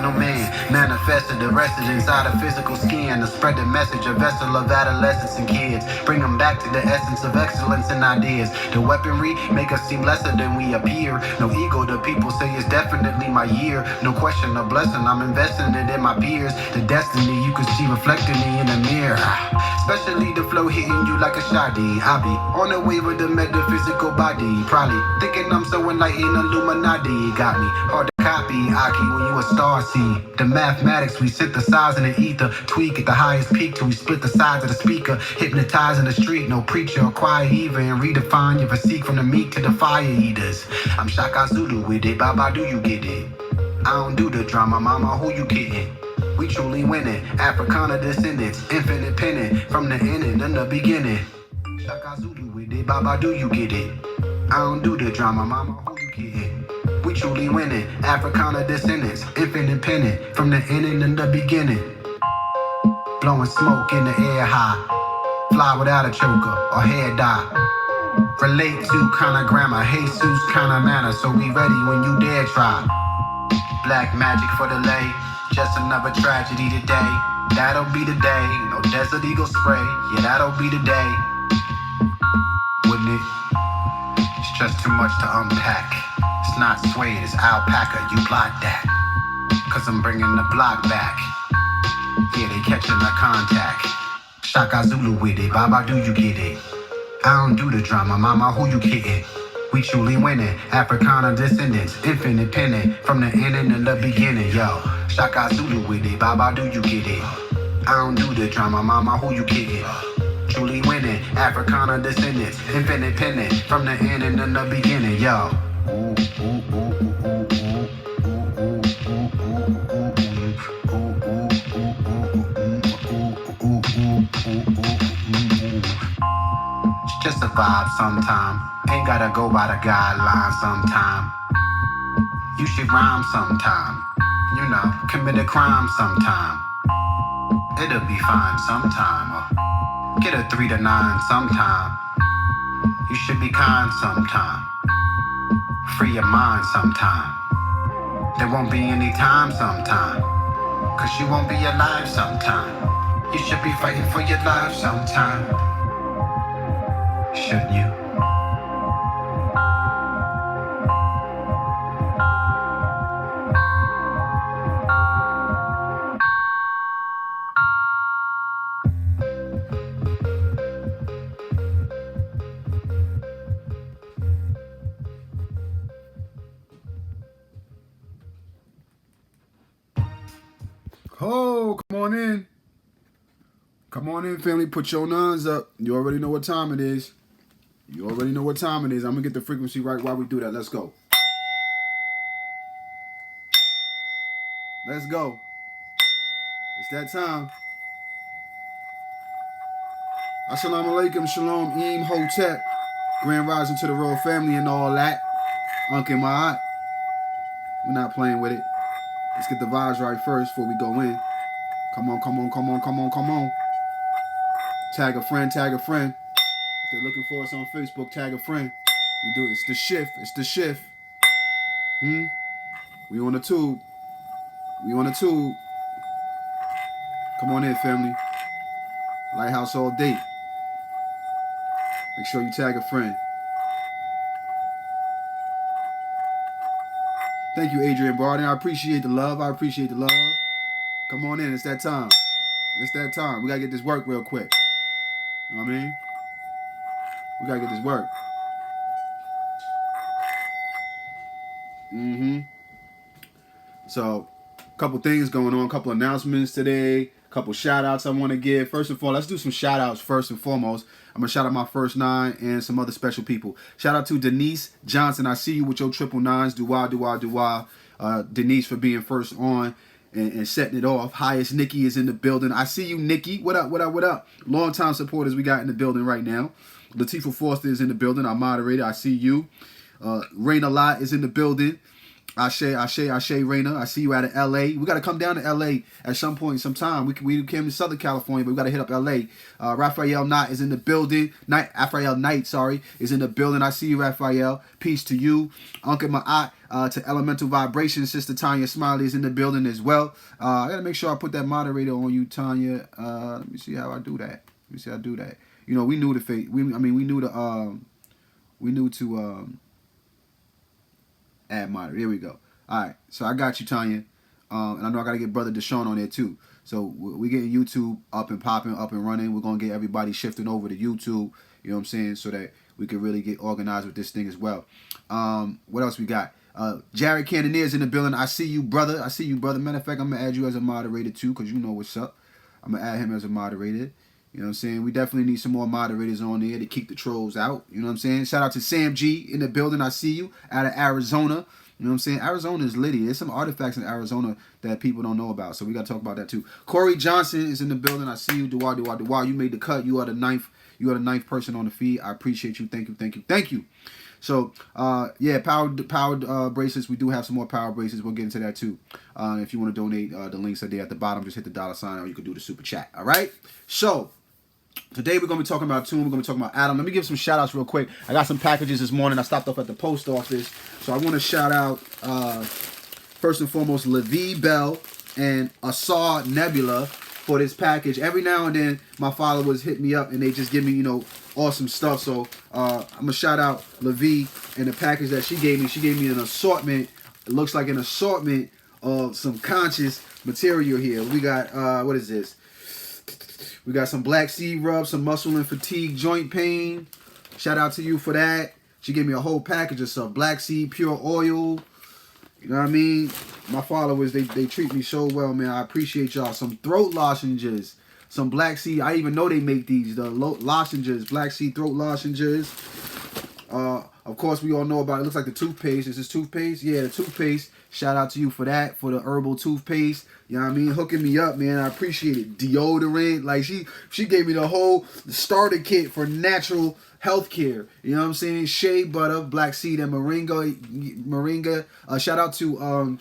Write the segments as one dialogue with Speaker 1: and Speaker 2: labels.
Speaker 1: Multidimensional man, manifested, arrested inside a physical skin to spread the message, a vessel of adolescents and kids. Bring them back to the essence of excellence and ideas. The weaponry make us seem lesser than we appear. No ego, the people say it's definitely my year. No question, a blessing, I'm investing it in my peers. The destiny you can see reflecting me in the mirror. Especially the flow hitting you like a shoddy. I be on the way with the metaphysical body. Probably thinking I'm so enlightened, Illuminati. Got me hard to copy, Aki, when you a star see. The mathematics we synthesize in the ether. Tweak at the highest peak till we split the sides of the speaker. Hypnotize in the street, no preacher or choir even. Redefine your physique from the meat to the fire eaters. I'm Shaka Zulu with it, Baba, do you get it? I don't do the drama, mama, who you kidding? We truly winning, Africana descendants, infinite penning, from the ending and the beginning. Shaka Zulu with it, Baba, do you get it? I don't do the drama, mama, who you kidding? We truly winning, Africana descendants, infinite penning, from the ending and the beginning. Blowing smoke in the air high, fly without a choker or hair dye. Relate to kinda grammar, Jesus kinda manner, so we ready when you dare try. Black magic for the lay, just another tragedy today. That'll be the day, no Desert Eagle spray, yeah that'll be the day. Wouldn't it? It's just too much to unpack. It's not suede, it's alpaca, you block that. Cause I'm bringing the block back. Yeah, they catching the contact. Shaka Zulu with it, Baba, do you get it? I don't do the drama, mama, who you kidding? We truly winning, Africana descendants, infinite penning, from the ending and the beginning, yo. Shaka Zulu with it, Baba, do you get it? I don't do the drama, mama, who you kidding? Truly winning, Africana descendants, infinite penning, from the ending and the beginning, yo. Ooh, ooh, ooh, ooh, ooh, just a vibe sometime. Ain't gotta go by the guidelines sometime. You should rhyme sometime. You know, commit a crime sometime. It'll be fine sometime. Or get a 3 to 9 sometime. You should be kind sometime. Free your mind sometime. There won't be any time sometime. Cause you won't be alive sometime. You should be fighting for your life sometime. Shouldn't you?
Speaker 2: Oh, come on in. Come on in, family. Put your nines up. You already know what time it is. You already know what time it is. I'm going to get the frequency right while we do that. Let's go. Let's go. It's that time. Assalamu alaikum, shalom, Eem, Hotep. Grand rising to the royal family and all that. Uncle Ma'at. We're not playing with it. Let's get the vibes right first before we go in. Come on, come on, come on, come on, come on. Tag a friend, tag a friend. If they're looking for us on Facebook, tag a friend. We do it. It's the shift. It's the shift. We on the tube. We on the tube. Come on in, family. Lighthouse all day. Make sure you tag a friend. Thank you, Adrian Barden. I appreciate the love. I appreciate the love. Come on in. It's that time. It's that time. We got to get this work real quick. You know what I mean? We got to get this work. So, a couple things going on. A couple announcements today. A couple shout outs I want to give. First of all, let's do some shout outs first and foremost. I'm going to shout out my first 9 and some other special people. Shout out to Denise Johnson. I see you with your 999s. Do-wah. Denise for being first on and setting it off. Highest Nikki is in the building. I see you, Nikki. What up, what up, what up? Long-time supporters we got in the building right now. Latifah Foster is in the building. Our moderator. I see you. Rain a Lot is in the building. Ashe, Raina. I see you out of LA. We got to come down to LA at some point, sometime. We came to Southern California, but we got to hit up LA. Raphael Knight is in the building. Raphael Knight, sorry, is in the building. I see you, Raphael. Peace to you. Uncle Ma'at, to Elemental Vibration. Sister Tanya Smiley is in the building as well. I got to make sure I put that moderator on you, Tanya. Let me see how I do that. You know, we knew the fate. We knew to add moderator. Here we go. All right, so I got you, Tanya, and I know I gotta get Brother Deshaun on there too. So we getting YouTube up and popping, up and running. We're gonna get everybody shifting over to YouTube. You know what I'm saying, so that we can really get organized with this thing as well. What else we got? Jared Cannonier's in the building. I see you, brother. Matter of fact, I'm gonna add you as a moderator too, cause you know what's up. I'm gonna add him as a moderator. You know what I'm saying? We definitely need some more moderators on there to keep the trolls out. You know what I'm saying? Shout out to Sam G in the building. I see you out of Arizona. You know what I'm saying? Arizona is litty. There's some artifacts in Arizona that people don't know about. So we got to talk about that too. Corey Johnson is in the building. I see you. Dua. You made the cut. You are the ninth person on the feed. I appreciate you. Thank you. So, yeah, powered bracelets. We do have some more power bracelets. We'll get into that too. If you want to donate, the links are there at the bottom. Just hit the $sign or you can do the super chat. All right? So, today we're going to be talking about Atum. We're going to be talking about Adam. Let me give some shout outs real quick. I got some packages this morning. I stopped off at the post office. So I want to shout out, first and foremost, Levi Bell and Asar Nebula for this package. Every now and then, my followers hit me up and they just give me, awesome stuff. So I'm going to shout out Levi and the package that she gave me. She gave me an assortment. It looks like an assortment of some conscious material here. We got, what is this? We got some black seed rub, some muscle and fatigue joint pain. Shout out to you for that. She gave me a whole package of stuff. Black seed, pure oil. You know what I mean? My followers, they treat me so well, man. I appreciate y'all. Some throat lozenges. Some black seed. I even know they make these. The lozenges. Black seed throat lozenges. Of course, we all know about it. Looks like the toothpaste. Is this toothpaste? Yeah, the toothpaste. Shout out to you for that, for the herbal toothpaste. You know what I mean? Hooking me up, man. I appreciate it. Deodorant. Like, she gave me the whole starter kit for natural health care. You know what I'm saying? Shea butter, black seed, and moringa. Shout out to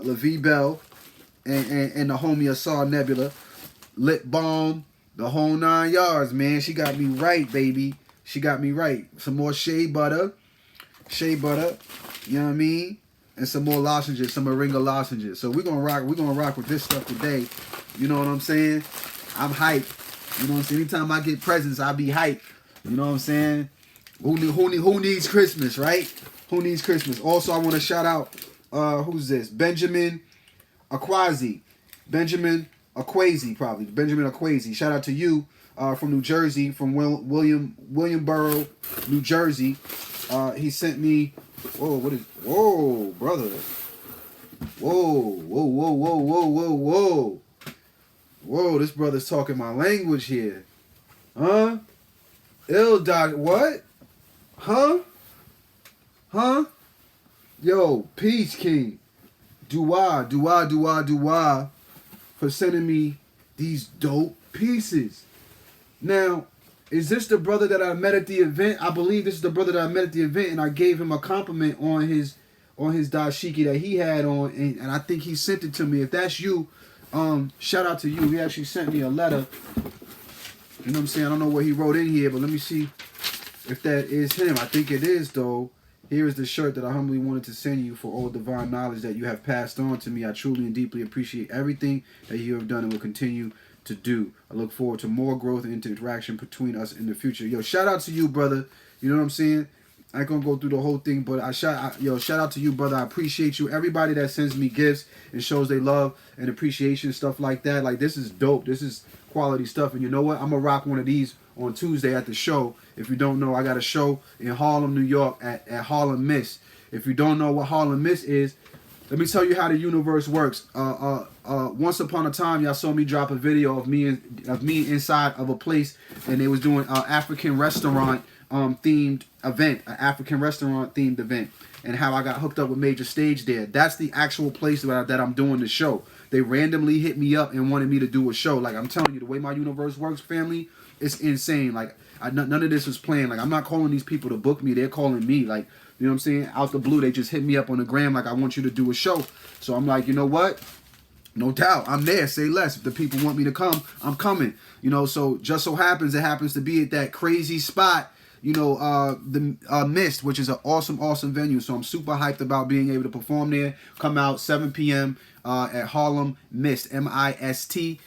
Speaker 2: Levi Bell and the homie Asar Nebula. Lip balm. The whole 9 yards, man. She got me right, baby. She got me right. Some more shea butter. You know what I mean? And some more lozenges, some moringa lozenges. So we're gonna rock with this stuff today. You know what I'm saying? I'm hyped. You know what I'm saying? Anytime I get presents, I be hyped. You know what I'm saying? Who needs Christmas, right? Who needs Christmas? Also, I want to shout out who's this? Benjamin Akwazi. Benjamin Akwazi. Shout out to you from New Jersey, from Williamboro, New Jersey. He sent me. Whoa, brother. Whoa, this brother's talking my language here. Huh? What? Huh? Yo, peace, King. Dua for sending me these dope pieces. Now, is this the brother that I met at the event? I believe this is the brother that I met at the event, and I gave him a compliment on his dashiki that he had on, and I think he sent it to me. If that's you, shout out to you. He actually sent me a letter. You know what I'm saying? I don't know what he wrote in here, but let me see if that is him. I think it is, though. Here is the shirt that I humbly wanted to send you for all divine knowledge that you have passed on to me. I truly and deeply appreciate everything that you have done and will continue to do. I look forward to more growth and interaction between us in the future. Yo, shout out to you, brother. You know what I'm saying? I ain't gonna go through the whole thing, but shout out to you, brother. I appreciate you. Everybody that sends me gifts and shows they love and appreciation, stuff like that. Like, this is dope. This is quality stuff. And you know what? I'm gonna rock one of these on Tuesday at the show. If you don't know, I got a show in Harlem, New York at Harlem Miss. If you don't know what Harlem Miss is, let me tell you how the universe works. Once upon a time, y'all saw me drop a video of me inside of a place, and they was doing an African restaurant themed event, and how I got hooked up with Major Stage there. That's the actual place that I'm doing the show. They randomly hit me up and wanted me to do a show. Like, I'm telling you, the way my universe works, family, it's insane. Like, none of this was planned. Like, I'm not calling these people to book me. They're calling me. Like, You know what I'm saying? Out the blue, they just hit me up on the gram like, I want you to do a show. So I'm like, you know what? No doubt, I'm there. Say less. If the people want me to come, I'm coming. You know, so just so happens, it happens to be at that crazy spot, you know, the Mist, which is an awesome venue. So I'm super hyped about being able to perform there. Come out 7 p.m. At Harlem Mist, MIST.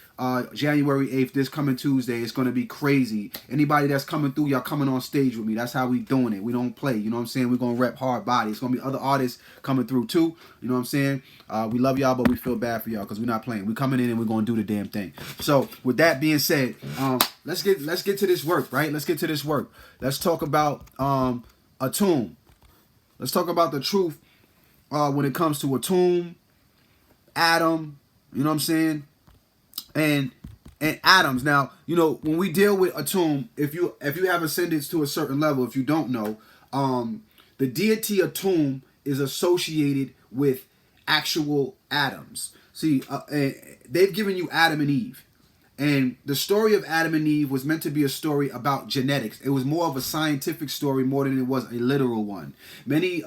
Speaker 2: January 8th, this coming Tuesday. It's going to be crazy. Anybody that's coming through, y'all coming on stage with me. That's how we doing it. We don't play. You know what I'm saying? We're going to rep hard body. It's going to be other artists coming through too. You know what I'm saying? We love y'all, but we feel bad for y'all because we're not playing. We're coming in and we're going to do the damn thing. So with that being said, let's get to this work, right? Let's get to this work. Let's talk about Atum. Let's talk about the truth when it comes to Atum, Adam, you know what I'm saying? And atoms. Now, you know, when we deal with Atum, if you have ascendance to a certain level, if you don't know, the deity Atum is associated with actual atoms. See, they've given you Adam and Eve. And the story of Adam and Eve was meant to be a story about genetics. It was more of a scientific story more than it was a literal one. Many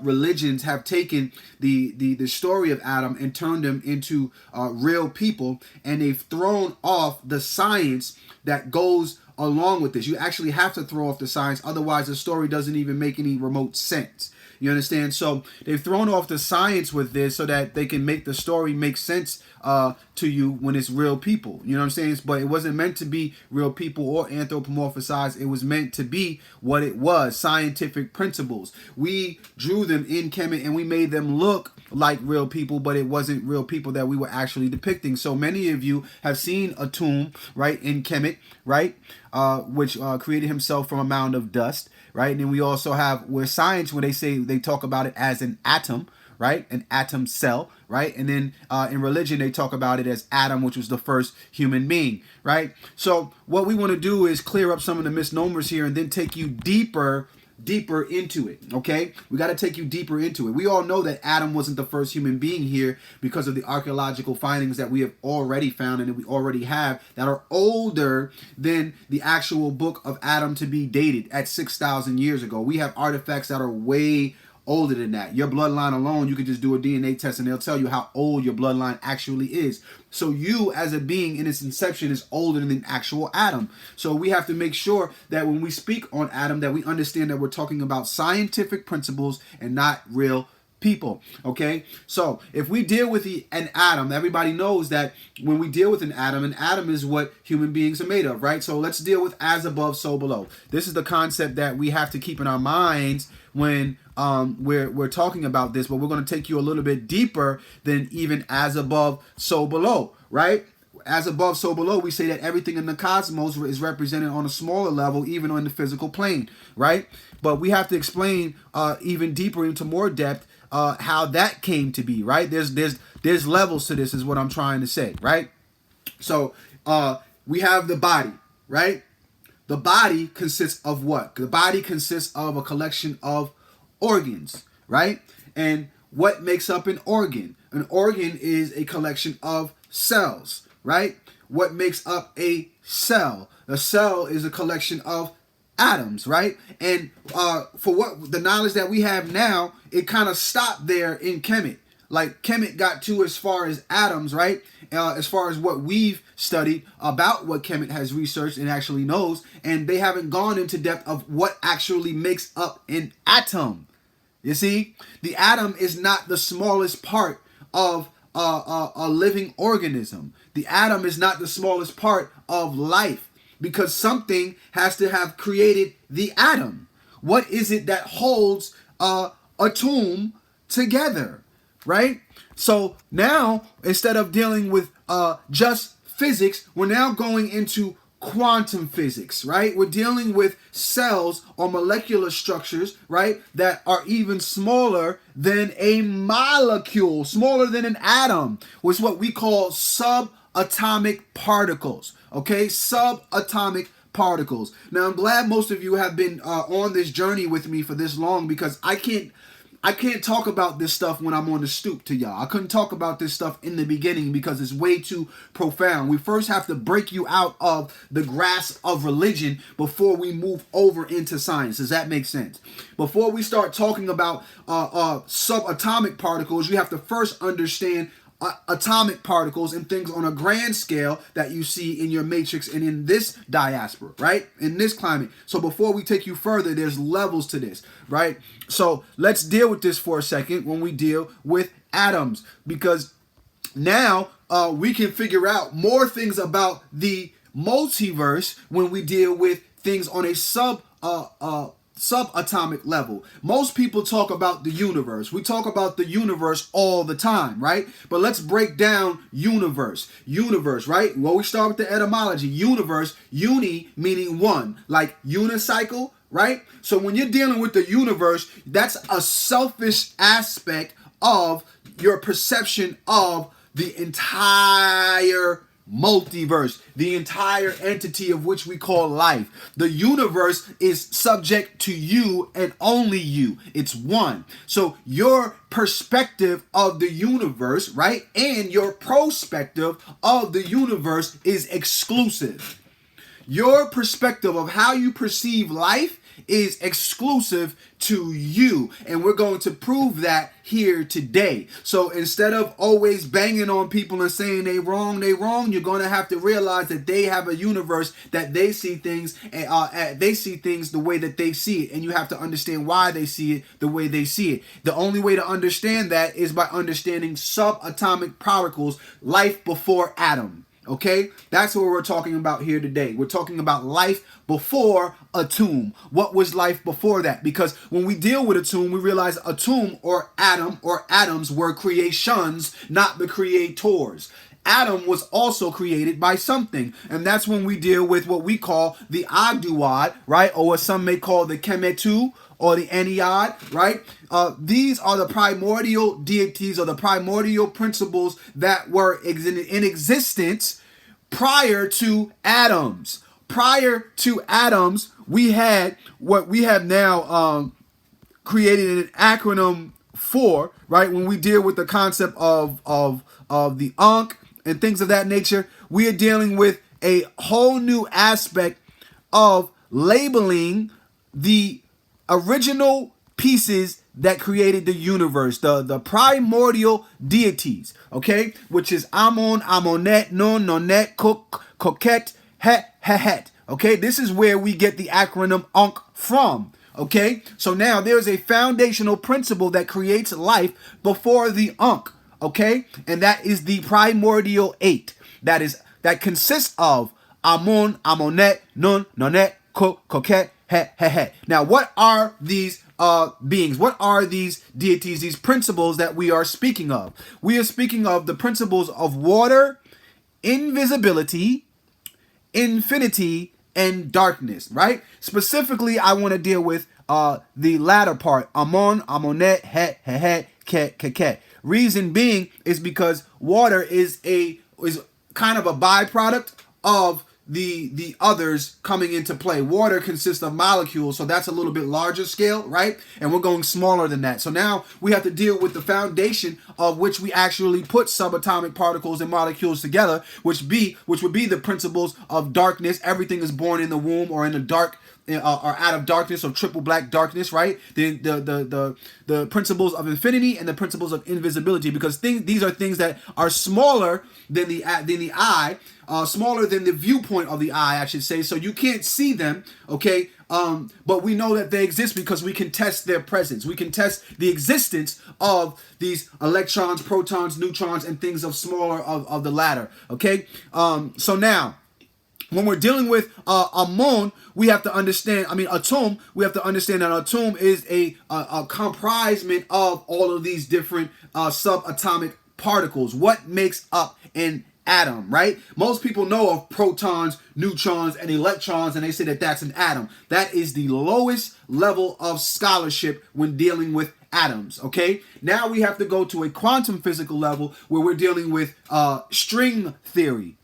Speaker 2: religions have taken the story of Adam and turned them into real people, and they've thrown off the science that goes along with this. You actually have to throw off the science, otherwise the story doesn't even make any remote sense. You understand? So they've thrown off the science with this so that they can make the story make sense to you when it's real people. You know what I'm saying? But it wasn't meant to be real people or anthropomorphized. It was meant to be what it was, scientific principles. We drew them in Kemet and we made them look like real people, but it wasn't real people that we were actually depicting. So many of you have seen Atum, right, in Kemet, right, which created himself from a mound of dust, right? And then we also have where science, when they talk about it as an atom, right, an atom cell, right? And then in religion, they talk about it as Adam, which was the first human being, right? So what we want to do is clear up some of the misnomers here and then take you deeper into it, okay? We got to take you deeper into it. We all know that Adam wasn't the first human being here because of the archaeological findings that we have already found and that we already have that are older than the actual book of Adam to be dated at 6,000 years ago. We have artifacts that are way older than that. Your bloodline alone, you can just do a DNA test and they'll tell you how old your bloodline actually is. So you as a being in its inception is older than actual Adam. So we have to make sure that when we speak on Adam that we understand that we're talking about scientific principles and not real people. Okay, so if we deal with an atom, everybody knows that when we deal with an atom is what human beings are made of, right? So let's deal with as above, so below. This is the concept that we have to keep in our minds when we're talking about this, but we're going to take you a little bit deeper than even as above, so below, right? As above, so below, we say that everything in the cosmos is represented on a smaller level, even on the physical plane, right? But we have to explain even deeper into more depth how that came to be, right? There's levels to this is what I'm trying to say, right? So we have the body, right? The body consists of what? The body consists of a collection of organs, right? And what makes up an organ? An organ is a collection of cells, right? What makes up a cell? A cell is a collection of atoms, right? And for what the knowledge that we have now, it kind of stopped there in Kemet. Like Kemet got to as far as atoms, right? As far as what we've studied about what Kemet has researched and actually knows, and they haven't gone into depth of what actually makes up an atom. You see, the atom is not the smallest part of a living organism. The atom is not the smallest part of life because something has to have created the atom. What is it that holds Atum together, right? So now, instead of dealing with just physics, we're now going into quantum physics, right? We're dealing with cells or molecular structures, right, that are even smaller than a molecule, smaller than an atom, which is what we call subatomic particles, okay? Subatomic particles. Now, I'm glad most of you have been on this journey with me for this long because I I can't talk about this stuff when I'm on the stoop to y'all. I couldn't talk about this stuff in the beginning because it's way too profound. We first have to break you out of the grasp of religion before we move over into science. Does that make sense? Before we start talking about subatomic particles, you have to first understand atomic particles and things on a grand scale that you see in your matrix and in this diaspora, right? In this climate. So before we take you further, there's levels to this, right? So let's deal with this for a second when we deal with atoms, because now we can figure out more things about the multiverse when we deal with things on a subatomic level. Most people talk about the universe. We talk about the universe all the time, right? But let's break down universe. Universe, right? Well, we start with the etymology. Universe, uni meaning one, like unicycle, right? So when you're dealing with the universe, that's a selfish aspect of your perception of the entire multiverse, the entire entity of which we call life. The universe is subject to you and only you. It's one. So your perspective of the universe, right, and your prospective of the universe is exclusive. Your perspective of how you perceive life is exclusive to you, and we're going to prove that here today. So instead of always banging on people and saying they wrong, you're going to have to realize that they have a universe that they see things, they see things the way that they see it, and you have to understand why they see it the way they see it. The only way to understand that is by understanding subatomic particles, life before Adam. Okay, that's what we're talking about here today. We're talking about life before Atum. What was life before that? Because when we deal with Atum, we realize Atum or Adam or atoms were creations, not the creators. Adam was also created by something, and that's when we deal with what we call the Agduad, right, or what some may call the Kemetu or the Ennead, right? These are the primordial deities or the primordial principles that were in existence prior to atoms. Prior to atoms, we had what we have now created an acronym for, right? When we deal with the concept of the Ankh and things of that nature, we are dealing with a whole new aspect of labeling the original pieces that created the universe, the primordial deities, okay, which is Amon, Amonet, Nun, Nonet, Coquette, Het, Het. Okay, this is where we get the acronym Ankh from. Okay, so now there's a foundational principle that creates life before the Ankh. Okay, and that is the primordial 8. That consists of Amon, Amonet, Nun, Nonet, Coquette, Het, Het. Now, what are these beings? What are these deities, these principles that we are speaking of? We are speaking of the principles of water, invisibility, infinity, and darkness, right? Specifically, I want to deal with the latter part, Amon, Amonet, Het, Het, Ket, Ket. Reason being is because water is kind of a byproduct of the others coming into play. Water consists of molecules, so that's a little bit larger scale, right? And we're going smaller than that. So now we have to deal with the foundation of which we actually put subatomic particles and molecules together, which would be the principles of darkness. Everything is born in the womb or in the dark, or out of darkness, or triple black darkness, right? The principles of infinity and the principles of invisibility, because these are things that are smaller than the eye, smaller than the viewpoint of the eye, I should say. So you can't see them, okay? But we know that they exist because we can test their presence. We can test the existence of these electrons, protons, neutrons, and things of smaller of the latter, okay? So now, when we're dealing with Amon, we have to understand, Atum, we have to understand that Atum is a comprisement of all of these different subatomic particles. What makes up an atom, right? Most people know of protons, neutrons, and electrons, and they say that that's an atom. That is the lowest level of scholarship when dealing with atoms, okay? Now we have to go to a quantum physical level where we're dealing with string theory,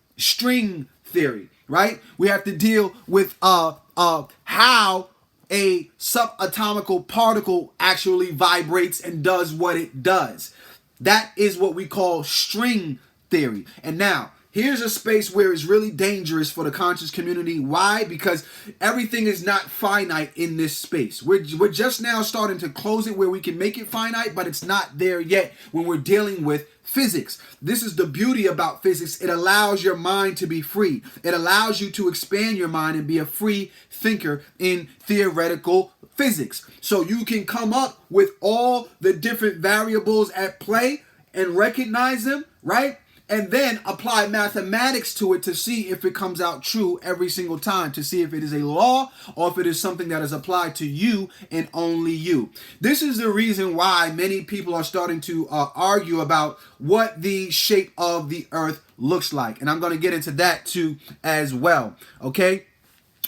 Speaker 2: right? We have to deal with how a subatomical particle actually vibrates and does what it does. That is what we call string theory. And now, here's a space where it's really dangerous for the conscious community. Why? Because everything is not finite in this space. We're just now starting to close it where we can make it finite, but it's not there yet when we're dealing with physics. This is the beauty about physics. It allows your mind to be free. It allows you to expand your mind and be a free thinker in theoretical physics. So you can come up with all the different variables at play and recognize them, right? And then apply mathematics to it to see if it comes out true every single time, to see if it is a law or if it is something that is applied to you and only you. This is the reason why many people are starting to argue about what the shape of the earth looks like. And I'm going to get into that too as well. Okay?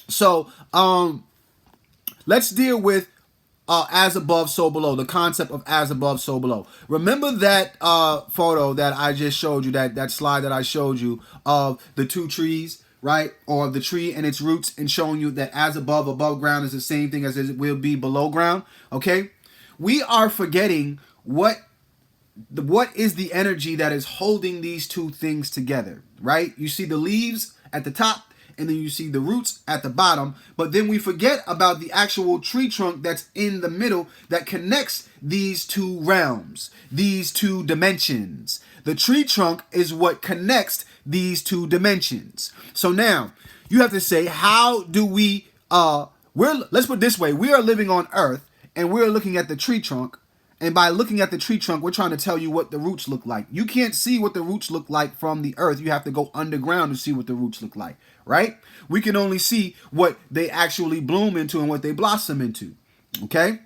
Speaker 2: So, let's deal with as above, so below. The concept of as above, so below. Remember that photo that I just showed you, that slide that I showed you of the two trees, right? Or the tree and its roots, and showing you that as above, above ground is the same thing as it will be below ground. Okay? We are forgetting what is the energy that is holding these two things together, right? You see the leaves at the top, and then you see the roots at the bottom, but then we forget about the actual tree trunk that's in the middle that connects these two realms, these two dimensions. The tree trunk is what connects these two dimensions. So now you have to say, how do we let's put it this way, we are living on Earth and we're looking at the tree trunk. And by looking at the tree trunk, we're trying to tell you what the roots look like. You can't see what the roots look like from the earth. You have to go underground to see what the roots look like, right? We can only see what they actually bloom into and what they blossom into, okay?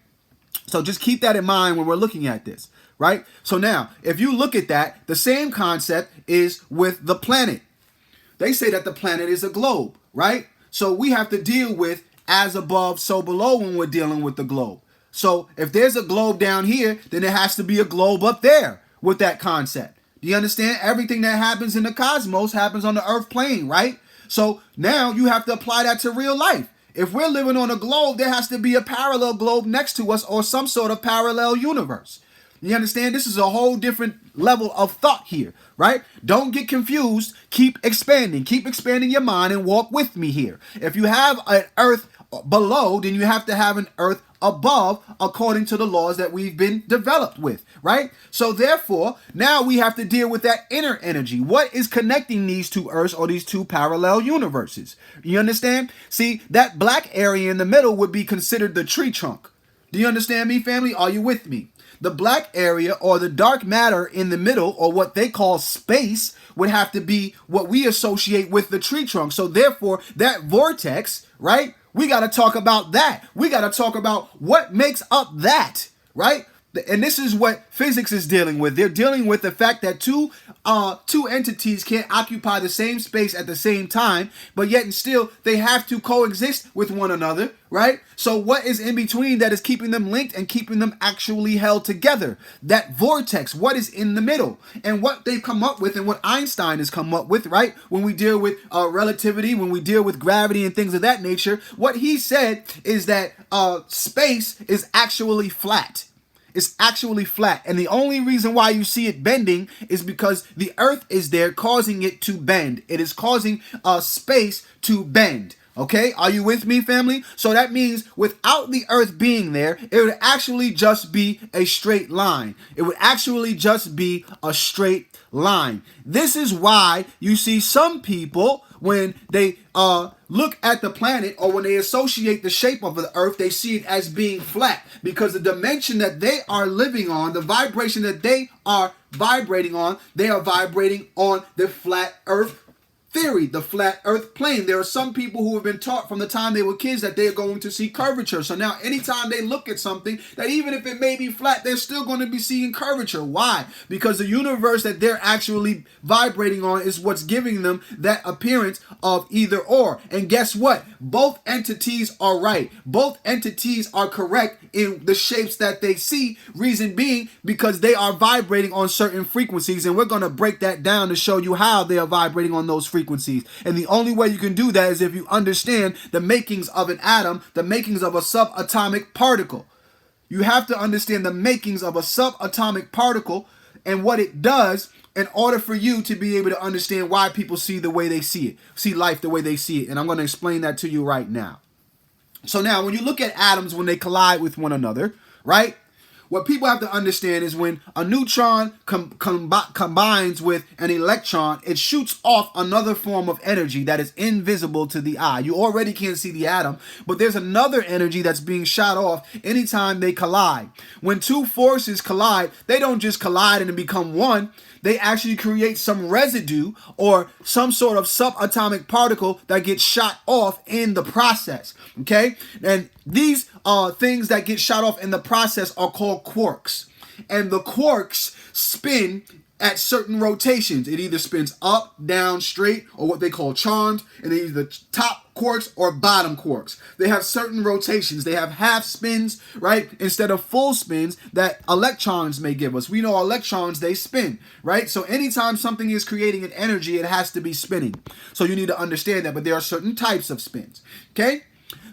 Speaker 2: So just keep that in mind when we're looking at this, right? So now, if you look at that, the same concept is with the planet. They say that the planet is a globe, right? So we have to deal with as above, so below when we're dealing with the globe. So if there's a globe down here, then there has to be a globe up there with that concept. Do you understand? Everything that happens in the cosmos happens on the earth plane, right? So now you have to apply that to real life. If we're living on a globe, there has to be a parallel globe next to us or some sort of parallel universe. You understand? This is a whole different level of thought here, right? Don't get confused. Keep expanding. Keep expanding your mind and walk with me here. If you have an earth below, then you have to have an earth above according to the laws that we've been developed with, right? So therefore, now we have to deal with that inner energy. What is connecting these two earths or these two parallel universes? You understand? See, that black area in the middle would be considered the tree trunk. Do you understand me, family? Are you with me? The black area or the dark matter in the middle, or what they call space, would have to be what we associate with the tree trunk. So therefore, that vortex, right? We got to talk about that. We got to talk about what makes up that, right? And this is what physics is dealing with. They're dealing with the fact that two entities can't occupy the same space at the same time, but yet and still they have to coexist with one another, right? So what is in between that is keeping them linked and keeping them actually held together? That vortex, what is in the middle? And what they've come up with and what Einstein has come up with, right? When we deal with relativity, when we deal with gravity and things of that nature, what he said is that space is actually flat. It's actually flat. And the only reason why you see it bending is because the earth is there causing it to bend. It is causing space to bend. Okay, are you with me, family? So that means without the earth being there, it would actually just be a straight line. It would actually just be a straight line. This is why you see some people, when they look at the planet or when they associate the shape of the earth, they see it as being flat, because the dimension that they are living on, the vibration that they are vibrating on, they are vibrating on the flat earth theory, the flat earth plane. There are some people who have been taught from the time they were kids that they are going to see curvature. So now anytime they look at something, that even if it may be flat, they're still going to be seeing curvature. Why? Because the universe that they're actually vibrating on is what's giving them that appearance of either or. And guess what? both entities are right. Both entities are correct in the shapes that they see. Reason being because they are vibrating on certain frequencies, and we're going to break that down to show you how they are vibrating on those frequencies. And the only way you can do that is if you understand the makings of an atom, the makings of a subatomic particle. You have to understand the makings of a subatomic particle and what it does in order for you to be able to understand why people see the way they see it, see life the way they see it. And I'm going to explain that to you right now. So now, when you look at atoms when they collide with one another, right? What people have to understand is when a neutron combines with an electron, it shoots off another form of energy that is invisible to the eye. You already can't see the atom, but there's another energy that's being shot off anytime they collide. When two forces collide, they don't just collide and become one. They actually create some residue or some sort of subatomic particle that gets shot off in the process. Okay? And these things that get shot off in the process are called quarks. And the quarks spin at certain rotations. It either spins up, down, straight, or what they call charmed, and they're either top quarks or bottom quarks. They have certain rotations. They have half spins, right, instead of full spins that electrons may give us. We know electrons, they spin, right? So anytime something is creating an energy, it has to be spinning. So you need to understand that, but there are certain types of spins, okay?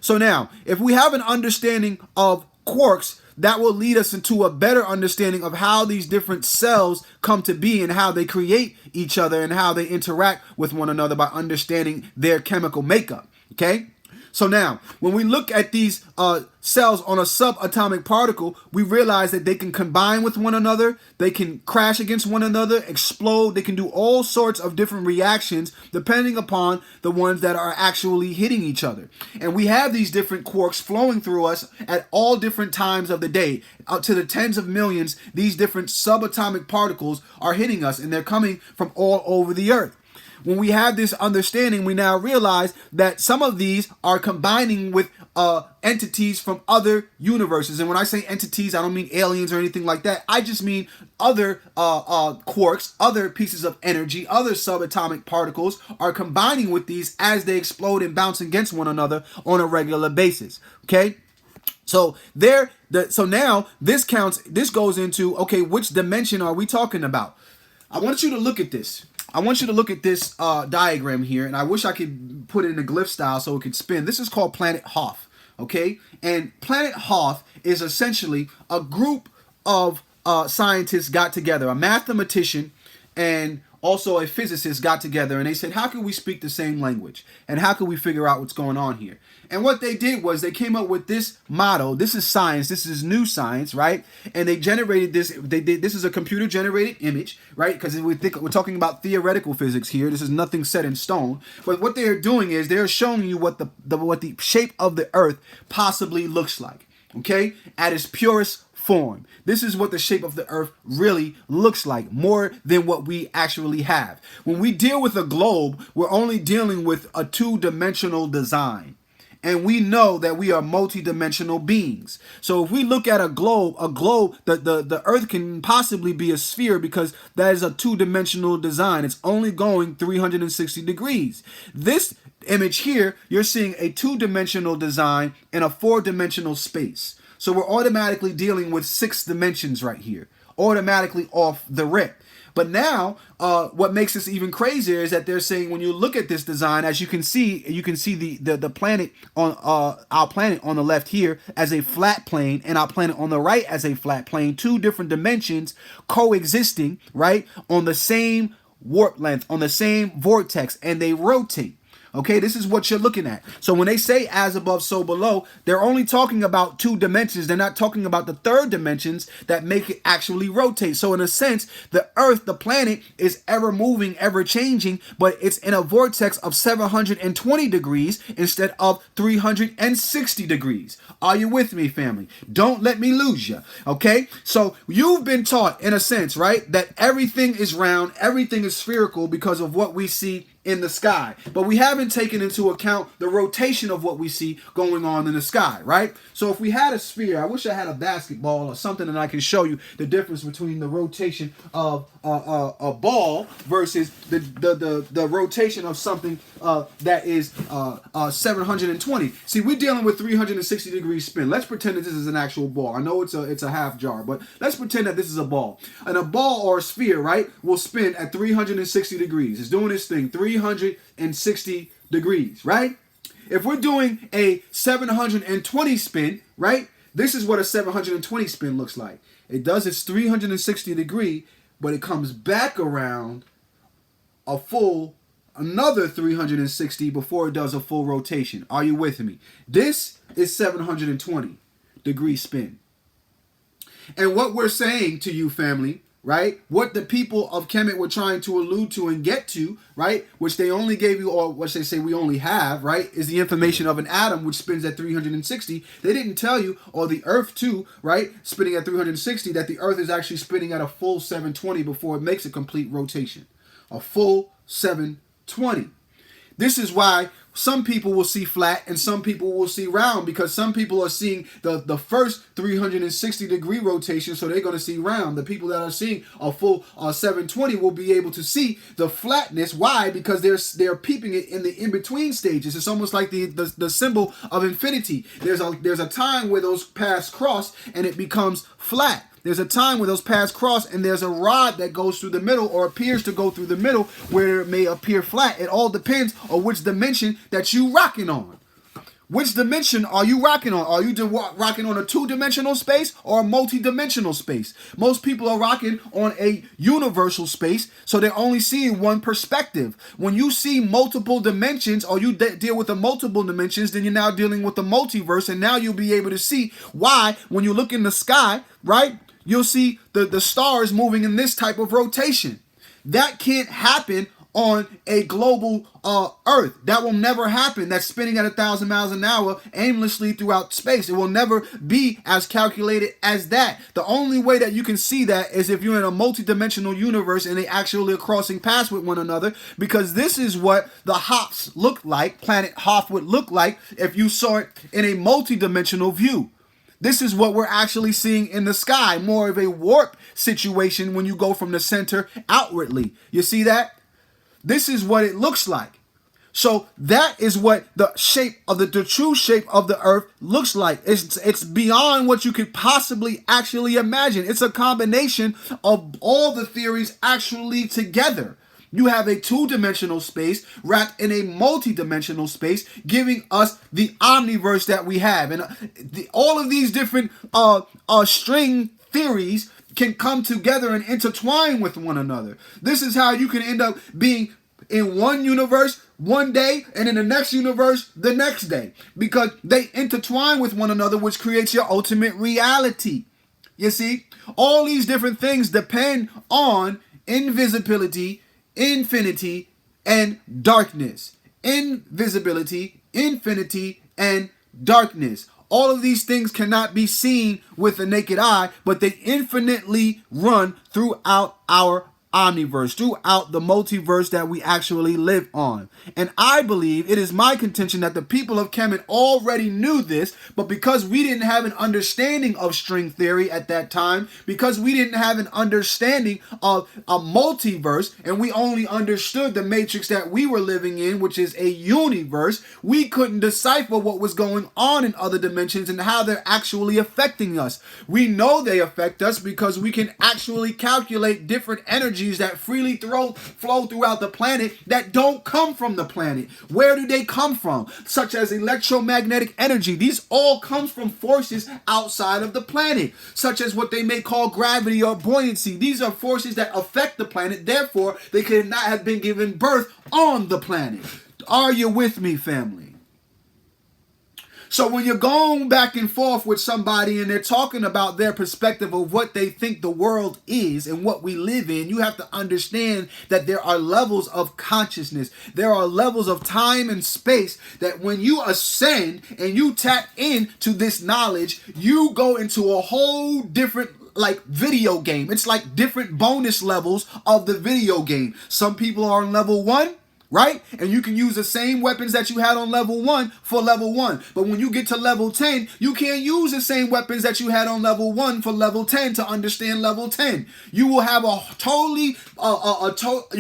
Speaker 2: So now, if we have an understanding of quarks, that will lead us into a better understanding of how these different cells come to be and how they create each other and how they interact with one another by understanding their chemical makeup. Okay? So now, when we look at these cells on a subatomic particle, we realize that they can combine with one another, they can crash against one another, explode, they can do all sorts of different reactions depending upon the ones that are actually hitting each other. And we have these different quarks flowing through us at all different times of the day. Up to the tens of millions, these different subatomic particles are hitting us, and they're coming from all over the earth. When we have this understanding, we now realize that some of these are combining with entities from other universes. And when I say entities, I don't mean aliens or anything like that. I just mean other quarks, other pieces of energy, other subatomic particles are combining with these as they explode and bounce against one another on a regular basis. Okay? So now this goes into, okay, which dimension are we talking about? I want you to look at this. I want you to look at this diagram here, and I wish I could put it in a glyph style so it could spin. This is called Planet Hoth, okay? And Planet Hoth is essentially a group of scientists got together, a mathematician and also a physicist got together, and they said, how can we speak the same language? And how can we figure out what's going on here? And what they did was they came up with this model. This is science. This is new science, right? And they generated this. This is a computer-generated image, right? Because we're talking about theoretical physics here. This is nothing set in stone. But what they are doing is they're showing you what the shape of the Earth possibly looks like, okay? At its purest form. This is what the shape of the Earth really looks like, more than what we actually have. When we deal with a globe, we're only dealing with a two-dimensional design. And we know that we are multidimensional beings. So if we look at a globe, the Earth can possibly be a sphere because that is a two-dimensional design. It's only going 360 degrees. This image here, you're seeing a two-dimensional design in a four-dimensional space. So we're automatically dealing with 6 dimensions right here, automatically off the rip. But now, what makes this even crazier is that they're saying when you look at this design, as you can see the planet on our planet on the left here as a flat plane, and our planet on the right as a flat plane, 2 different dimensions coexisting, right, on the same warp length, on the same vortex, and they rotate. Okay, this is what you're looking at. So when they say as above, so below, they're only talking about 2 dimensions. They're not talking about the third dimensions that make it actually rotate. So in a sense, the Earth, the planet, is ever moving, ever changing, but it's in a vortex of 720 degrees instead of 360 degrees. Are you with me, family? Don't let me lose you. Okay, so you've been taught, in a sense, right, that everything is round, everything is spherical because of what we see in the sky. But we haven't taken into account the rotation of what we see going on in the sky, right? So if we had a sphere, I wish I had a basketball or something and I can show you the difference between the rotation of a ball versus the rotation of something that is 720. See, we're dealing with 360 degree spin. Let's pretend that this is an actual ball. I know it's a half jar, but let's pretend that this is a ball. And a ball or a sphere, right, will spin at 360 degrees. It's doing its thing, 360 degrees, right? If we're doing a 720 spin, right, this is what a 720 spin looks like. It does its 360 degree, but it comes back around a full another 360 before it does a full rotation. Are you with me? This is 720 degree spin. And what we're saying to you, family, right, what the people of Kemet were trying to allude to and get to, right, which they only gave you, or what they say we only have, right, is the information of an atom which spins at 360. They didn't tell you, or the Earth too, right, spinning at 360, that the Earth is actually spinning at a full 720 before it makes a complete rotation. A full 720. This is why some people will see flat and some people will see round, because some people are seeing the first 360 degree rotation, so they're going to see round. The people that are seeing a full 720 will be able to see the flatness. Why? Because they're peeping it in the in-between stages. It's almost like the symbol of infinity. There's a time where those paths cross and it becomes flat. There's a time where those paths cross and there's a rod that goes through the middle or appears to go through the middle where it may appear flat. It all depends on which dimension that you rocking on. Which dimension are you rocking on? Are you rocking on a two-dimensional space or a multi-dimensional space? Most people are rocking on a universal space, so they're only seeing one perspective. When you see multiple dimensions, or you deal with the multiple dimensions, then you're now dealing with the multiverse, and now you'll be able to see why when you look in the sky, right, you'll see the stars moving in this type of rotation. That can't happen on a global Earth. That will never happen. That's spinning at 1,000 miles an hour aimlessly throughout space. It will never be as calculated as that. The only way that you can see that is if you're in a multi-dimensional universe and they actually are crossing paths with one another, because this is what the hops look like, planet Hoth would look like if you saw it in a multi-dimensional view. This is what we're actually seeing in the sky, more of a warp situation when you go from the center outwardly. You see that? This is what it looks like. So that is what the shape of the true shape of the Earth looks like. It's beyond what you could possibly actually imagine. It's a combination of all the theories actually together. You have a two-dimensional space wrapped in a multi-dimensional space, giving us the omniverse that we have. And all of these different string theories can come together and intertwine with one another. This is how you can end up being in one universe one day and in the next universe the next day, because they intertwine with one another, which creates your ultimate reality. You see, all these different things depend on invisibility, infinity, and darkness. Invisibility, infinity, and darkness. All of these things cannot be seen with the naked eye, but they infinitely run throughout our omniverse, throughout the multiverse that we actually live on. And I believe, it is my contention, that the people of Kemet already knew this, but because we didn't have an understanding of string theory at that time, because we didn't have an understanding of a multiverse, and we only understood the matrix that we were living in, which is a universe, we couldn't decipher what was going on in other dimensions and how they're actually affecting us. We know they affect us because we can actually calculate different energies that freely flow throughout the planet that don't come from the planet. Where do they come from? Such as electromagnetic energy. These all come from forces outside of the planet, such as what they may call gravity or buoyancy. These are forces that affect the planet, therefore they could not have been given birth on the planet. Are you with me, family? So when you're going back and forth with somebody and they're talking about their perspective of what they think the world is and what we live in, you have to understand that there are levels of consciousness. There are levels of time and space that when you ascend and you tap into this knowledge, you go into a whole different video game. It's like different bonus levels of the video game. Some people are on level 1, right? And you can use the same weapons that you had on level 1 for level 1. But when you get to level 10, you can't use the same weapons that you had on level 1 for level 10 to understand level 10. You will have you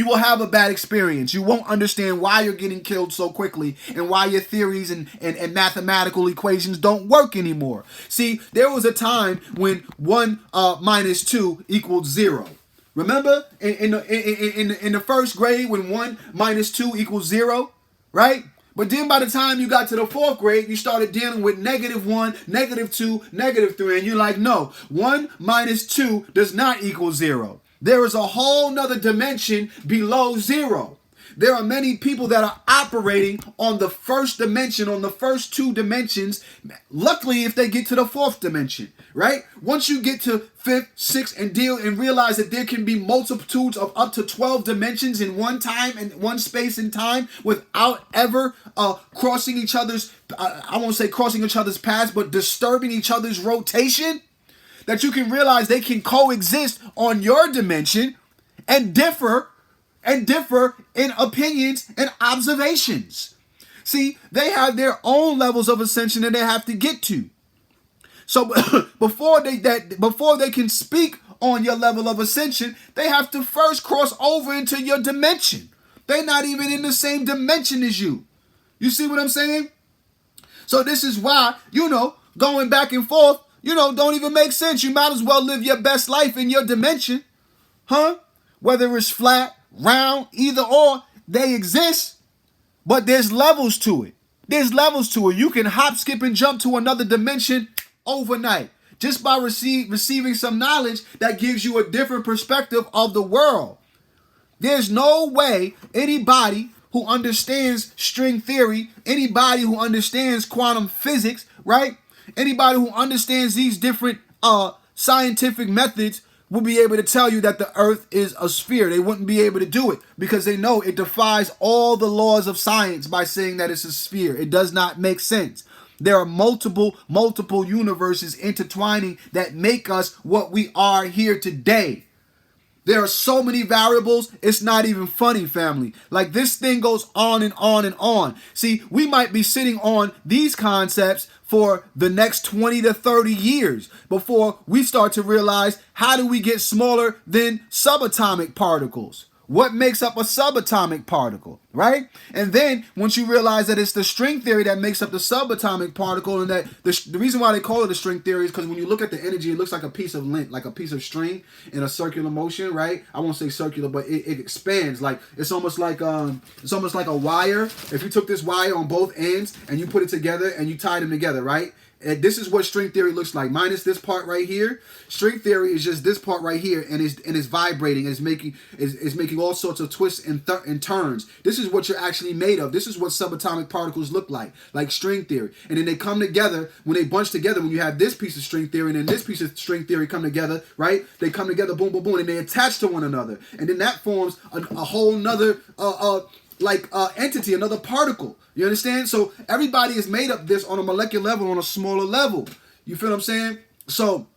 Speaker 2: will have a bad experience. You won't understand why you're getting killed so quickly and why your theories and mathematical equations don't work anymore. See, there was a time when 1 minus 2 equals 0. Remember in the first grade when 1 minus 2 equals 0, right? But then by the time you got to the 4th grade, you started dealing with -1, -2, -3, and you're like, no, 1 minus 2 does not equal 0. There is a whole nother dimension below 0. There are many people that are operating on the first dimension, on the first 2 dimensions. Luckily, if they get to the 4th dimension, right? Once you get to 5th, 6th, and deal and realize that there can be multitudes of up to 12 dimensions in one time and one space and time without ever crossing each other's, I won't say crossing each other's paths, but disturbing each other's rotation, that you can realize they can coexist on your dimension and differ in opinions and observations. See, they have their own levels of ascension that they have to get to. So before they can speak on your level of ascension, they have to first cross over into your dimension. They're not even in the same dimension as you. You see what I'm saying? So this is why, going back and forth, don't even make sense. You might as well live your best life in your dimension. Huh? Whether it's flat, round, either or, they exist, but there's levels to it. You can hop, skip, and jump to another dimension overnight just by receiving some knowledge that gives you a different perspective of the world. There's no way anybody who understands string theory, anybody who understands quantum physics, right? Anybody who understands these different scientific methods will be able to tell you that the earth is a sphere. They wouldn't be able to do it because they know it defies all the laws of science by saying that it's a sphere. It does not make sense. There are multiple universes intertwining that make us what we are here today. There are so many variables, it's not even funny, family. Like, this thing goes on and on and on. See, we might be sitting on these concepts for the next 20 to 30 years before we start to realize, how do we get smaller than subatomic particles? What makes up a subatomic particle, right? And then once you realize that it's the string theory that makes up the subatomic particle, and that the reason why they call it a string theory is because when you look at the energy, it looks like a piece of lint, like a piece of string in a circular motion, right? I won't say circular, but it expands. Like, it's almost like a wire. If you took this wire on both ends and you put it together and you tied them together, right? And this is what string theory looks like, minus this part right here. String theory is just this part right here, and it's vibrating, and it's making all sorts of twists and turns. This is what you're actually made of. This is what subatomic particles look like string theory. And then they come together, when they bunch together, when you have this piece of string theory and then this piece of string theory come together, right? They come together, boom, boom, boom, and they attach to one another. And then that forms a whole nother entity, another particle. You understand? So everybody is made up this on a molecular level, on a smaller level. You feel what I'm saying? So,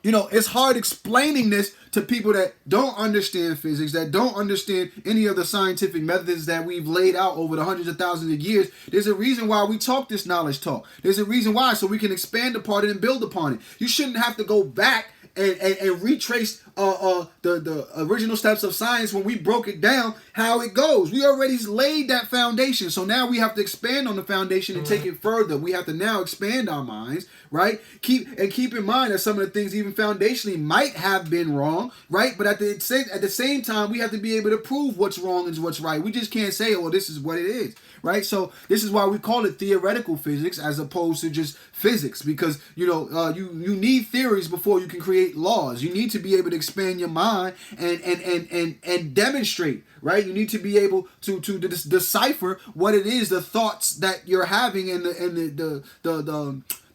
Speaker 2: it's hard explaining this to people that don't understand physics, that don't understand any of the scientific methods that we've laid out over the hundreds of thousands of years. There's a reason why we talk this knowledge talk. There's a reason why, so we can expand upon it and build upon it. You shouldn't have to go back and retrace the original steps of science when we broke it down, how it goes. We already laid that foundation. So now we have to expand on the foundation and take it further. We have to now expand our minds, right? Keep in mind that some of the things even foundationally might have been wrong, right? But at the same time, we have to be able to prove what's wrong and what's right. We just can't say, oh, this is what it is, right? So this is why we call it theoretical physics as opposed to just physics, because you need theories before you can create laws. You need to be able to expand your mind and demonstrate, right? You need to be able to decipher what it is, the thoughts that you're having, and the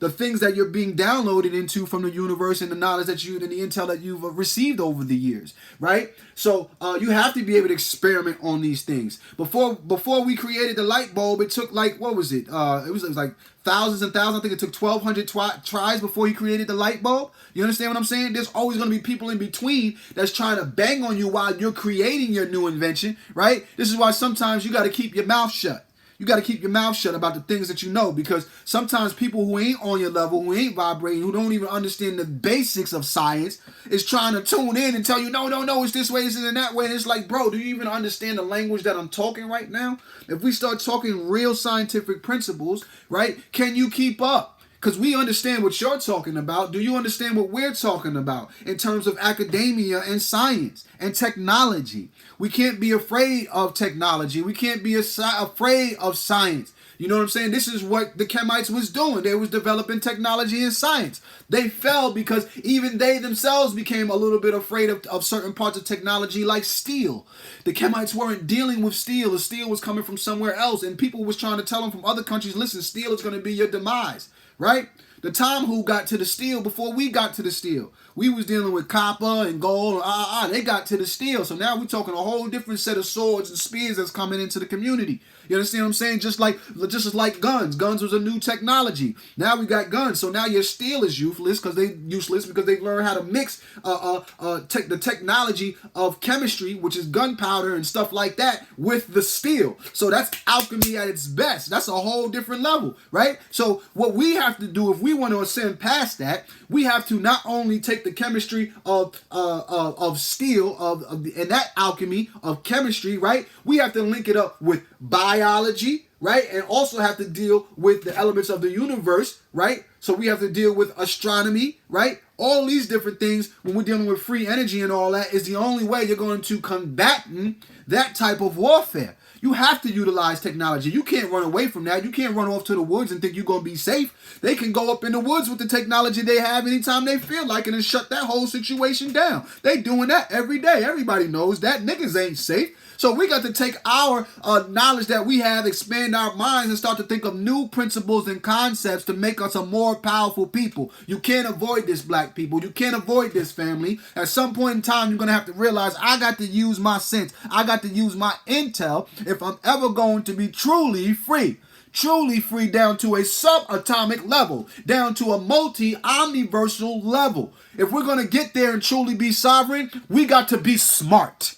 Speaker 2: the things that you're being downloaded into from the universe and the knowledge that you and the intel that you've received over the years, right? So you have to be able to experiment on these things. Before we created the light bulb, it took like, what was it? It was like thousands and thousands. I think it took 1,200 tries before he created the light bulb. You understand what I'm saying? There's always going to be people in between that's trying to bang on you while you're creating your new invention, right? This is why sometimes you got to keep your mouth shut. You got to keep your mouth shut about the things that you know, because sometimes people who ain't on your level, who ain't vibrating, who don't even understand the basics of science, is trying to tune in and tell you, no, it's this way, this and that way. And it's like, bro, do you even understand the language that I'm talking right now? If we start talking real scientific principles, right, can you keep up? Because we understand what you're talking about. Do you understand what we're talking about in terms of academia and science and technology? We can't be afraid of technology. We can't be afraid of science. You know what I'm saying? This is what the Kemites was doing. They was developing technology and science. They fell because even they themselves became a little bit afraid of certain parts of technology like steel. The Kemites weren't dealing with steel. The steel was coming from somewhere else. And people was trying to tell them from other countries, listen, steel is going to be your demise. Right? The time who got to the steel before we got to the steel. We was dealing with copper and gold. They got to the steel. So now we're talking a whole different set of swords and spears that's coming into the community. You understand what I'm saying? Just as like guns. Guns was a new technology. Now we got guns. So now your steel is useless because they learn how to mix the technology of chemistry, which is gunpowder and stuff like that, with the steel. So that's alchemy at its best. That's a whole different level, right? So what we have to do if we want to ascend past that, we have to not only take the chemistry of steel and that alchemy of chemistry, right? We have to link it up with biology, right? And also have to deal with the elements of the universe, right? So we have to deal with astronomy, right? All these different things when we're dealing with free energy and all that is the only way you're going to combat that type of warfare. You have to utilize technology. You can't run away from that. You can't run off to the woods and think you're going to be safe. They can go up in the woods with the technology they have anytime they feel like it and shut that whole situation down. They doing that every day. Everybody knows that. Niggas ain't safe. So we got to take our knowledge that we have, expand our minds, and start to think of new principles and concepts to make us a more powerful people. You can't avoid this, black people. You can't avoid this, family. At some point in time, you're going to have to realize I got to use my sense. I got to use my intel if I'm ever going to be truly free. Truly free down to a subatomic level, down to a multi-omniversal level. If we're going to get there and truly be sovereign, we got to be smart.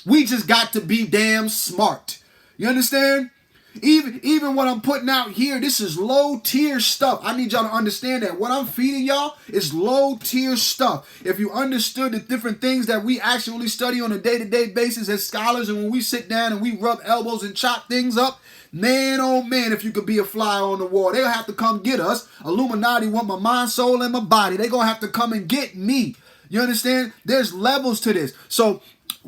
Speaker 2: We just got to be damn smart. You understand? Even what I'm putting out here, this is low tier stuff. I need y'all to understand that. What I'm feeding y'all is low tier stuff. If you understood the different things that we actually study on a day-to-day basis as scholars, and when we sit down and we rub elbows and chop things up, man, oh man, if you could be a fly on the wall, they'll have to come get us. Illuminati want my mind, soul, and my body. They're going to have to come and get me. You understand? There's levels to this. So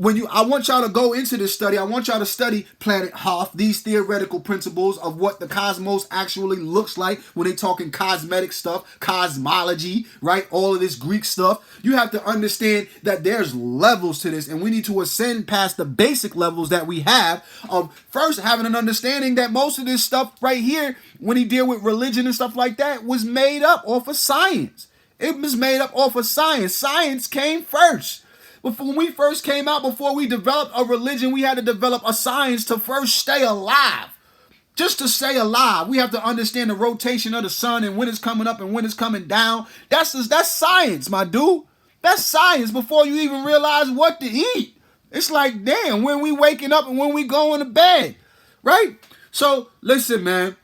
Speaker 2: I want y'all to go into this study. I want y'all to study Planet Hoth, these theoretical principles of what the cosmos actually looks like when they talking cosmetic stuff, cosmology, right? All of this Greek stuff. You have to understand that there's levels to this, and we need to ascend past the basic levels that we have of first having an understanding that most of this stuff right here, when he deal with religion and stuff like that, was made up off of science. It was made up off of science. Science came first. When we first came out, before we developed a religion, we had to develop a science to first stay alive. Just to stay alive, we have to understand the rotation of the sun and when it's coming up and when it's coming down. That's science, my dude. That's science before you even realize what to eat. It's like, damn, when we waking up and when we going to bed, right? So, listen, man,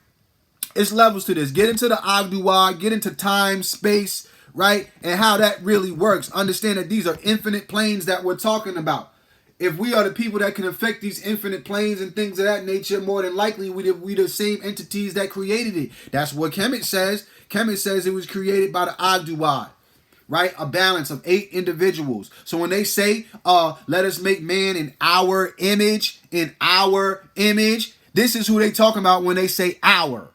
Speaker 2: it's levels to this. Get into the Agduwa, get into time, space, right? And how that really works. Understand that these are infinite planes that we're talking about. If we are the people that can affect these infinite planes and things of that nature, more than likely we the same entities that created it. That's what Kemet says. Kemet says it was created by the Agduwa, right? A balance of 8 individuals. So when they say, let us make man in our image, this is who they talking about when they say our.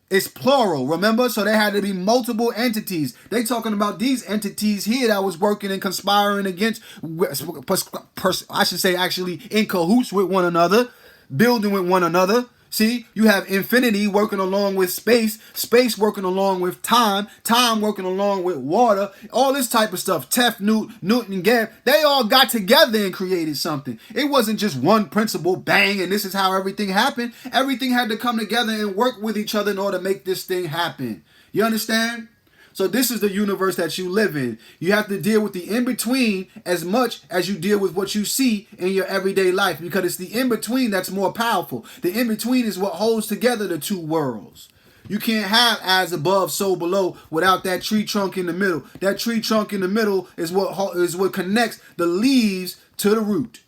Speaker 2: It's plural, remember? So there had to be multiple entities. They talking about these entities here that was working and conspiring against, I should say actually in cahoots with one another, building with one another, See, you have infinity working along with space, space working along with time, time working along with water, all this type of stuff. Tef, Newton, and Gab, they all got together and created something. It wasn't just one principle, bang, and this is how everything happened. Everything had to come together and work with each other in order to make this thing happen. You understand? So this is the universe that you live in. You have to deal with the in-between as much as you deal with what you see in your everyday life, because it's the in-between that's more powerful. The in-between is what holds together the two worlds. You can't have as above, so below without that tree trunk in the middle. That tree trunk in the middle is what connects the leaves to the root.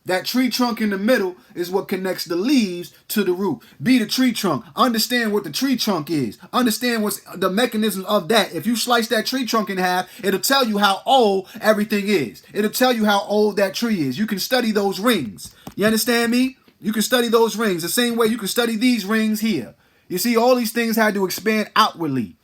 Speaker 2: That tree trunk in the middle is what connects the leaves to the root. Be the tree trunk. Understand what the tree trunk is. Understand what's the mechanism of that. If you slice that tree trunk in half, it'll tell you how old everything is. It'll tell you how old that tree is. You can study those rings. You understand me? You can study those rings the same way you can study these rings here. You see, all these things had to expand outwardly.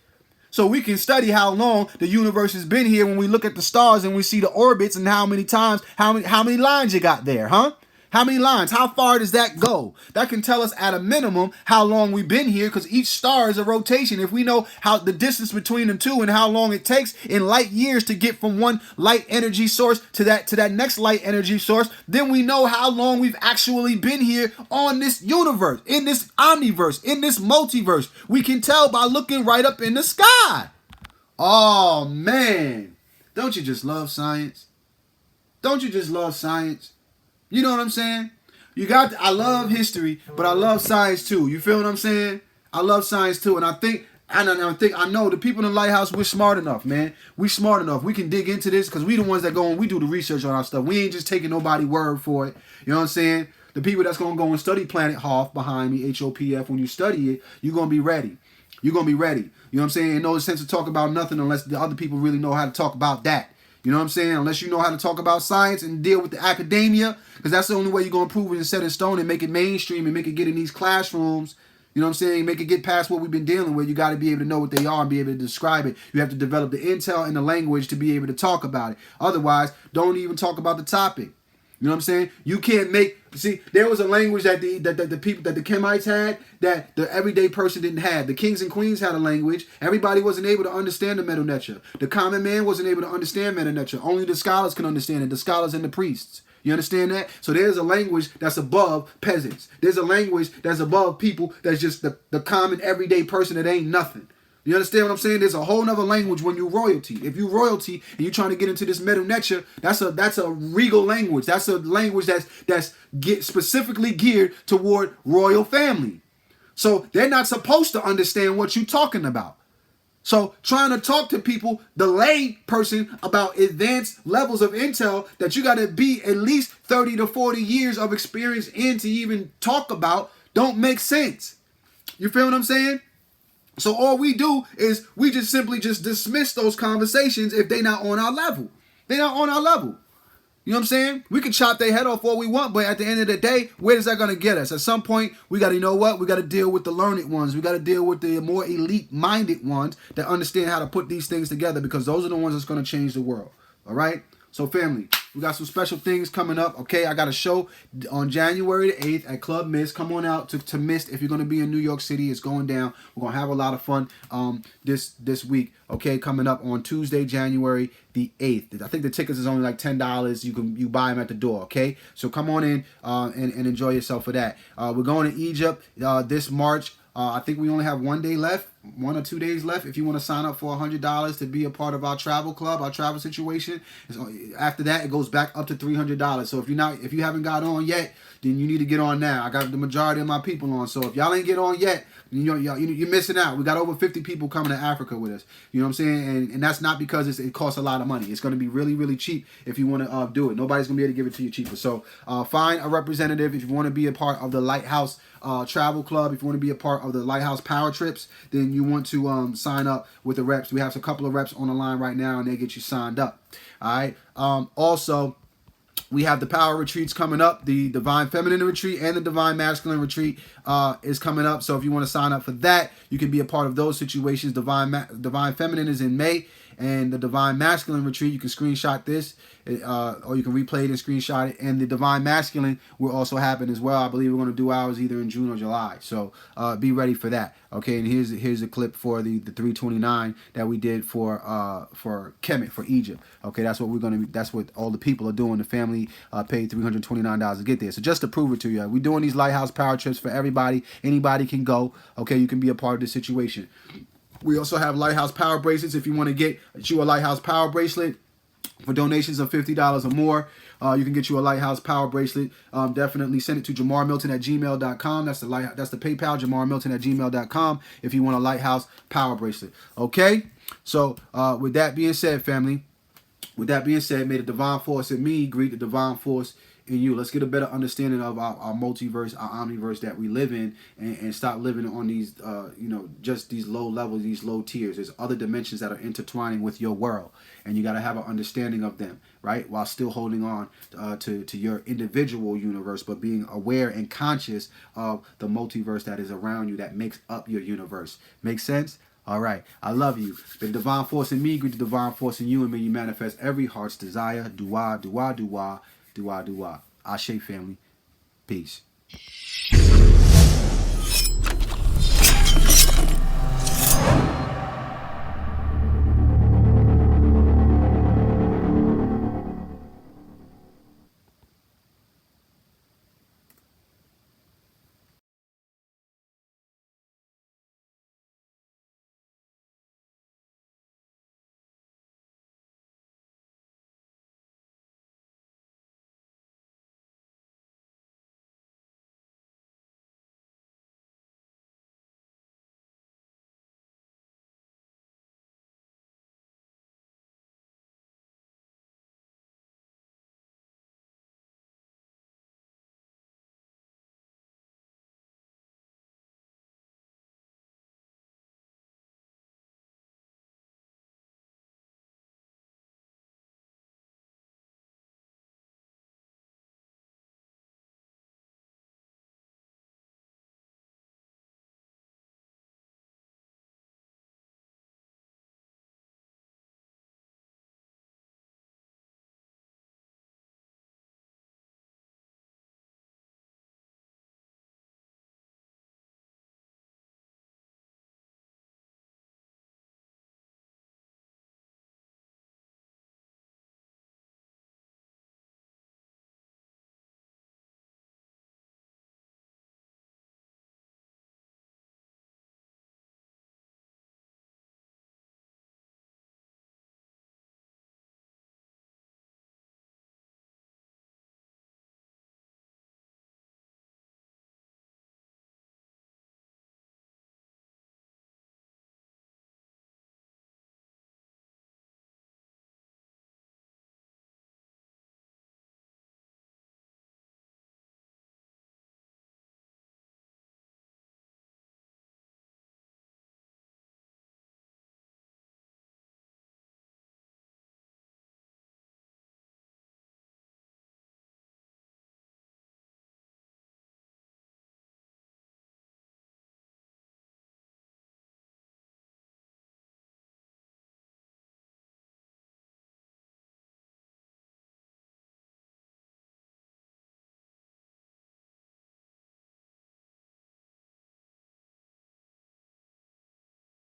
Speaker 2: So we can study how long the universe has been here when we look at the stars and we see the orbits and how many times, how many lines you got there, huh? How many lines? How far does that go? That can tell us at a minimum how long we've been here, because each star is a rotation. If we know how the distance between the two and how long it takes in light years to get from one light energy source to that next light energy source, then we know how long we've actually been here on this universe, in this omniverse, in this multiverse. We can tell by looking right up in the sky. Oh man, don't you just love science? Don't you just love science? You know what I'm saying? I love history, but I love science too. You feel what I'm saying? I love science too. And I know the people in the lighthouse, we're smart enough, man. We smart enough. We can dig into this because we the ones that go and we do the research on our stuff. We ain't just taking nobody's word for it. You know what I'm saying? The people that's going to go and study Planet Hoth behind me, HOPF, when you study it, you're going to be ready. You're going to be ready. You know what I'm saying? Ain't no sense to talk about nothing unless the other people really know how to talk about that. You know what I'm saying? Unless you know how to talk about science and deal with the academia, because that's the only way you're going to prove it and set in stone and make it mainstream and make it get in these classrooms. You know what I'm saying? Make it get past what we've been dealing with. You got to be able to know what they are and be able to describe it. You have to develop the intel and the language to be able to talk about it. Otherwise, don't even talk about the topic. You know what I'm saying? You can't see, there was a language that the people, that the Kemites had that the everyday person didn't have. The kings and queens had a language. Everybody wasn't able to understand the Medu Neter. The common man wasn't able to understand Medu Neter. Only the scholars can understand it. The scholars and the priests. You understand that? So there's a language that's above peasants. There's a language that's above people that's just the common everyday person that ain't nothing. You understand what I'm saying? There's a whole nother language when you royalty. If you royalty and you're trying to get into this Medu Neter, that's a regal language. That's a language that's specifically geared toward royal family. So they're not supposed to understand what you're talking about. So trying to talk to people, the lay person, about advanced levels of intel that you got to be at least 30 to 40 years of experience in to even talk about don't make sense. You feel what I'm saying? So all we do is we just simply just dismiss those conversations if they're not on our level. They're not on our level. You know what I'm saying? We can chop their head off all we want, but at the end of the day, where is that going to get us? At some point, we got to, you know what? We got to deal with the learned ones. We got to deal with the more elite-minded ones that understand how to put these things together, because those are the ones that's going to change the world. All right? So family, we got some special things coming up. Okay, I got a show on January the 8th at Club Mist. Come on out to Mist if you're going to be in New York City. It's going down. We're going to have a lot of fun this week. Okay, coming up on Tuesday, January the 8th. I think the tickets is only like $10. You buy them at the door. Okay, so come on in and enjoy yourself for that. We're going to Egypt this March. I think we only have 1 day left, 1 or 2 days left. If you want to sign up for $100 to be a part of our travel club, our travel situation, after that it goes back up to $300. So if you haven't got on yet, then you need to get on now. I got the majority of my people on. So if y'all ain't get on yet, you're missing out. We got over 50 people coming to Africa with us. You know what I'm saying? And that's not because it costs a lot of money. It's going to be really, really cheap if you want to do it. Nobody's going to be able to give it to you cheaper. So find a representative if you want to be a part of the Lighthouse Travel Club. If you want to be a part of the Lighthouse Power Trips, then you want to sign up with the reps. We have a couple of reps on the line right now, and they get you signed up. All right. Also, we have the power retreats coming up. The Divine Feminine retreat and the Divine Masculine retreat is coming up. So if you want to sign up for that, you can be a part of those situations. Divine Feminine is in May, And the Divine Masculine retreat, you can screenshot this, or you can replay it and screenshot it. And the Divine Masculine will also happen as well. I believe we're going to do ours either in June or July. So be ready for that. Okay, and here's a clip for the 329 that we did for Kemet, for Egypt. Okay, that's what we're gonna be. That's what all the people are doing. The family paid $329 to get there. So just to prove it to you, we're doing these Lighthouse Power Trips for everybody. Anybody can go. Okay, you can be a part of the situation. We also have Lighthouse Power Bracelets. If you want to get you a Lighthouse Power Bracelet for donations of $50 or more, you can get you a Lighthouse Power Bracelet. Definitely send it to JamarMilton@gmail.com. That's the PayPal, JamarMilton@gmail.com, if you want a Lighthouse Power Bracelet. Okay? So, with that being said, family, may the divine force in me greet the divine force in you. Let's get a better understanding of our multiverse, our omniverse that we live in, and stop living on these, just these low levels, these low tiers. There's other dimensions that are intertwining with your world, and you got to have an understanding of them, right? While still holding on to your individual universe, but being aware and conscious of the multiverse that is around you that makes up your universe. Make sense? All right. I love you. The divine force in me greet the divine force in you, and may you manifest every heart's desire. Dua, dua, dua. Dua, dua. Ashe, family. Peace.